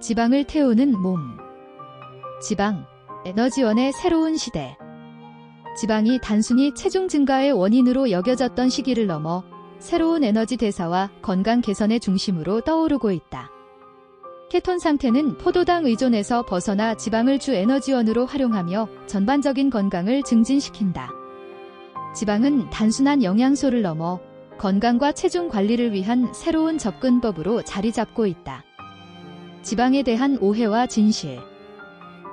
지방을 태우는 몸. 지방, 에너지원의 새로운 시대. 지방이 단순히 체중 증가의 원인으로 여겨졌던 시기를 넘어 새로운 에너지 대사와 건강 개선의 중심으로 떠오르고 있다. 케톤 상태는 포도당 의존에서 벗어나 지방을 주 에너지원으로 활용하며 전반적인 건강을 증진시킨다. 지방은 단순한 영양소를 넘어 건강과 체중 관리를 위한 새로운 접근법으로 자리 잡고 있다. 지방에 대한 오해와 진실.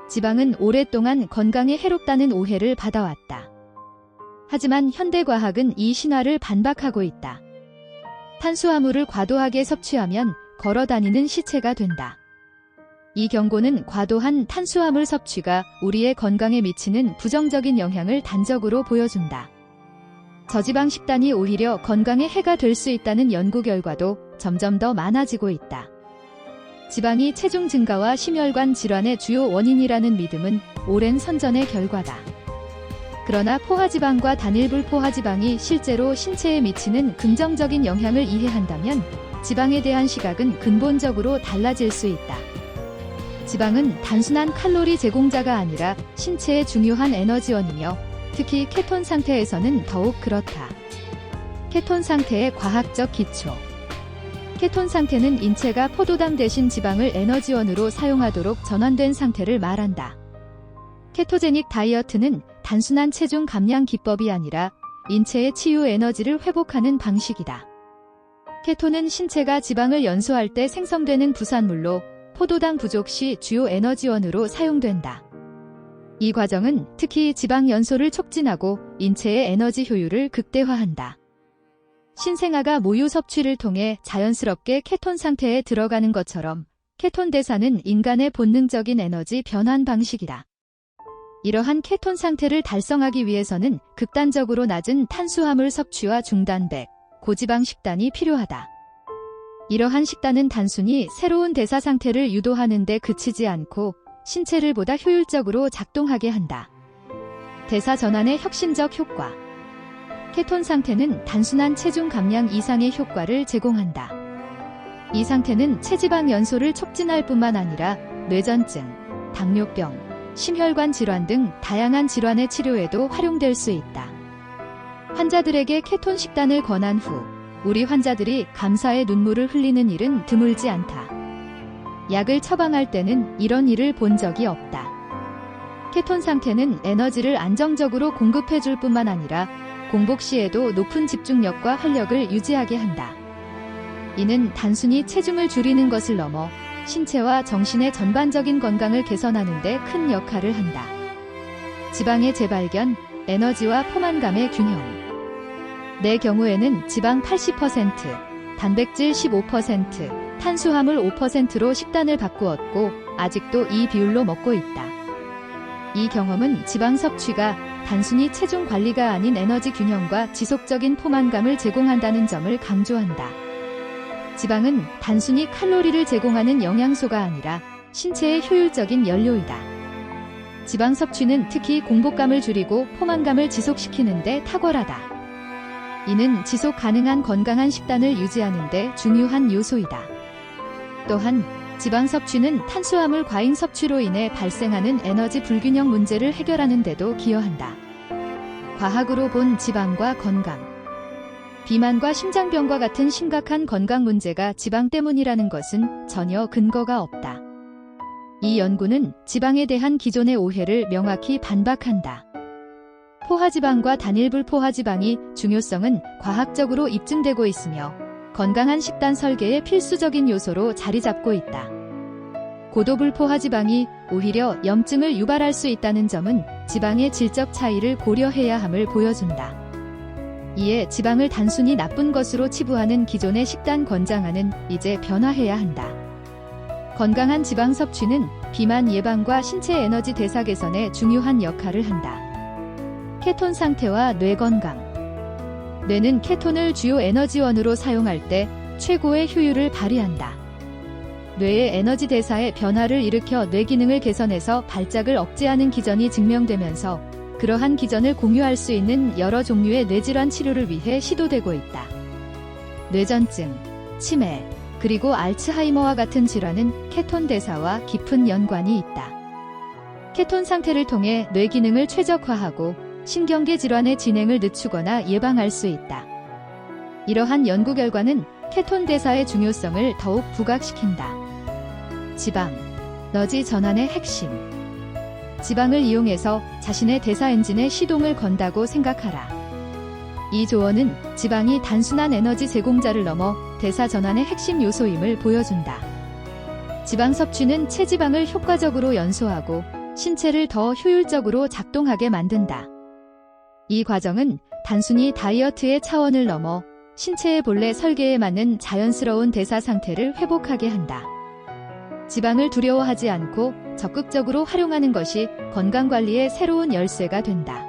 지방은 오랫동안 건강에 해롭다는 오해를 받아왔다. 하지만 현대과학은 이 신화를 반박하고 있다. 탄수화물을 과도하게 섭취하면 걸어다니는 시체가 된다. 이 경고는 과도한 탄수화물 섭취가 우리의 건강에 미치는 부정적인 영향을 단적으로 보여준다. 저지방 식단이 오히려 건강에 해가 될 수 있다는 연구 결과도 점점 더 많아지고 있다. 지방이 체중 증가와 심혈관 질환의 주요 원인이라는 믿음은 오랜 선전의 결과다. 그러나 포화지방과 단일불 포화지방이 실제로 신체에 미치는 긍정적인 영향을 이해한다면 지방에 대한 시각은 근본적으로 달라질 수 있다. 지방은 단순한 칼로리 제공자가 아니라 신체의 중요한 에너지원이며 특히 케톤 상태에서는 더욱 그렇다. 케톤 상태의 과학적 기초. 케톤 상태는 인체가 포도당 대신 지방을 에너지원으로 사용하도록 전환된 상태를 말한다. 케토제닉 다이어트는 단순한 체중 감량 기법이 아니라 인체의 치유 에너지를 회복하는 방식이다. 케톤은 신체가 지방을 연소할 때 생성되는 부산물로 포도당 부족 시 주요 에너지원으로 사용된다. 이 과정은 특히 지방 연소를 촉진하고 인체의 에너지 효율을 극대화한다. 신생아가 모유 섭취를 통해 자연스럽게 케톤 상태에 들어가는 것처럼 케톤 대사는 인간의 본능적인 에너지 변환 방식이다. 이러한 케톤 상태를 달성하기 위해서는 극단적으로 낮은 탄수화물 섭취와 중단백, 고지방 식단이 필요하다. 이러한 식단은 단순히 새로운 대사 상태를 유도하는 데 그치지 않고 신체를 보다 효율적으로 작동하게 한다. 대사 전환의 혁신적 효과. 케톤 상태는 단순한 체중 감량 이상의 효과를 제공한다. 이 상태는 체지방 연소를 촉진할 뿐만 아니라 뇌전증, 당뇨병, 심혈관 질환 등 다양한 질환의 치료에도 활용될 수 있다. 환자들에게 케톤 식단을 권한 후 우리 환자들이 감사의 눈물을 흘리는 일은 드물지 않다. 약을 처방할 때는 이런 일을 본 적이 없다. 케톤 상태는 에너지를 안정적으로 공급해줄 뿐만 아니라 공복 시에도 높은 집중력과 활력을 유지하게 한다. 이는 단순히 체중을 줄이는 것을 넘어 신체와 정신의 전반적인 건강을 개선하는 데 큰 역할을 한다. 지방의 재발견, 에너지와 포만감의 균형. 내 경우에는 지방 80%, 단백질 15%, 탄수화물 5%로 식단을 바꾸었고 아직도 이 비율로 먹고 있다. 이 경험은 지방 섭취가 단순히 체중 관리가 아닌 에너지 균형과 지속적인 포만감을 제공한다는 점을 강조한다. 지방은 단순히 칼로리를 제공하는 영양소가 아니라 신체의 효율적인 연료이다. 지방 섭취는 특히 공복감을 줄이고 포만감을 지속시키는 데 탁월하다. 이는 지속 가능한 건강한 식단을 유지하는 데 중요한 요소이다. 또한 지방 섭취는 탄수화물 과잉 섭취로 인해 발생하는 에너지 불균형 문제를 해결하는 데도 기여한다. 과학으로 본 지방과 건강. 비만과 심장병과 같은 심각한 건강 문제가 지방 때문이라는 것은 전혀 근거가 없다. 이 연구는 지방에 대한 기존의 오해를 명확히 반박한다. 포화지방과 단일불 포화지방이 중요성은 과학적으로 입증되고 있으며 건강한 식단 설계의 필수적인 요소로 자리 잡고 있다. 고도불 포화지방이 오히려 염증을 유발할 수 있다는 점은 지방의 질적 차이를 고려해야 함을 보여준다. 이에 지방을 단순히 나쁜 것으로 치부하는 기존의 식단 권장안은 이제 변화해야 한다. 건강한 지방 섭취는 비만 예방과 신체 에너지 대사 개선에 중요한 역할을 한다. 케톤 상태와 뇌 건강. 뇌는 케톤을 주요 에너지원으로 사용할 때 최고의 효율을 발휘한다. 뇌의 에너지 대사의 변화를 일으켜 뇌 기능을 개선해서 발작을 억제하는 기전이 증명되면서 그러한 기전을 공유할 수 있는 여러 종류의 뇌질환 치료를 위해 시도되고 있다. 뇌전증, 치매, 그리고 알츠하이머와 같은 질환은 케톤 대사와 깊은 연관이 있다. 케톤 상태를 통해 뇌 기능을 최적화하고 신경계 질환의 진행을 늦추거나 예방할 수 있다. 이러한 연구 결과는 케톤 대사의 중요성을 더욱 부각시킨다. 지방, 에너지 전환의 핵심. 지방을 이용해서 자신의 대사 엔진의 시동을 건다고 생각하라. 이 조언은 지방이 단순한 에너지 제공자를 넘어 대사 전환의 핵심 요소임을 보여준다. 지방 섭취는 체지방을 효과적으로 연소하고 신체를 더 효율적으로 작동하게 만든다. 이 과정은 단순히 다이어트의 차원을 넘어 신체의 본래 설계에 맞는 자연스러운 대사 상태를 회복하게 한다. 지방을 두려워하지 않고 적극적으로 활용하는 것이 건강관리의 새로운 열쇠가 된다.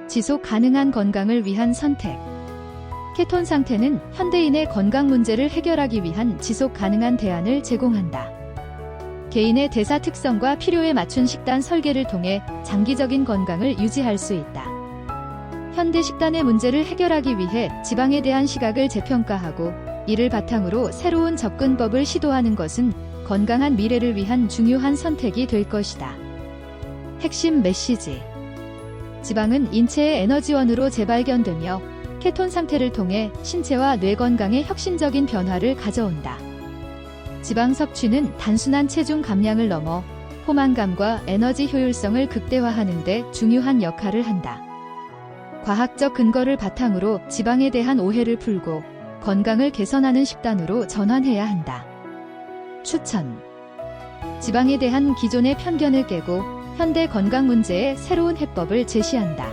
지속 가능한 건강을 위한 선택. 케톤 상태는 현대인의 건강 문제를 해결하기 위한 지속 가능한 대안을 제공한다. 개인의 대사 특성과 필요에 맞춘 식단 설계를 통해 장기적인 건강을 유지할 수 있다. 현대 식단의 문제를 해결하기 위해 지방에 대한 시각을 재평가하고 이를 바탕으로 새로운 접근법을 시도하는 것은 건강한 미래를 위한 중요한 선택이 될 것이다. 핵심 메시지. 지방은 인체의 에너지원으로 재발견되며 케톤 상태를 통해 신체와 뇌 건강에 혁신적인 변화를 가져온다. 지방 섭취는 단순한 체중 감량을 넘어 포만감과 에너지 효율성을 극대화하는 데 중요한 역할을 한다. 과학적 근거를 바탕으로 지방에 대한 오해를 풀고 건강을 개선하는 식단으로 전환해야 한다. 추천. 지방에 대한 기존의 편견을 깨고 현대 건강 문제의 새로운 해법을 제시한다.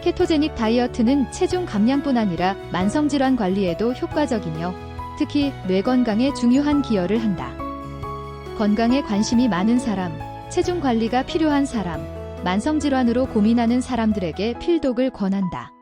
케토제닉 다이어트는 체중 감량뿐 아니라 만성질환 관리에도 효과적이며 특히 뇌 건강에 중요한 기여를 한다. 건강에 관심이 많은 사람, 체중 관리가 필요한 사람, 만성질환으로 고민하는 사람들에게 필독을 권한다.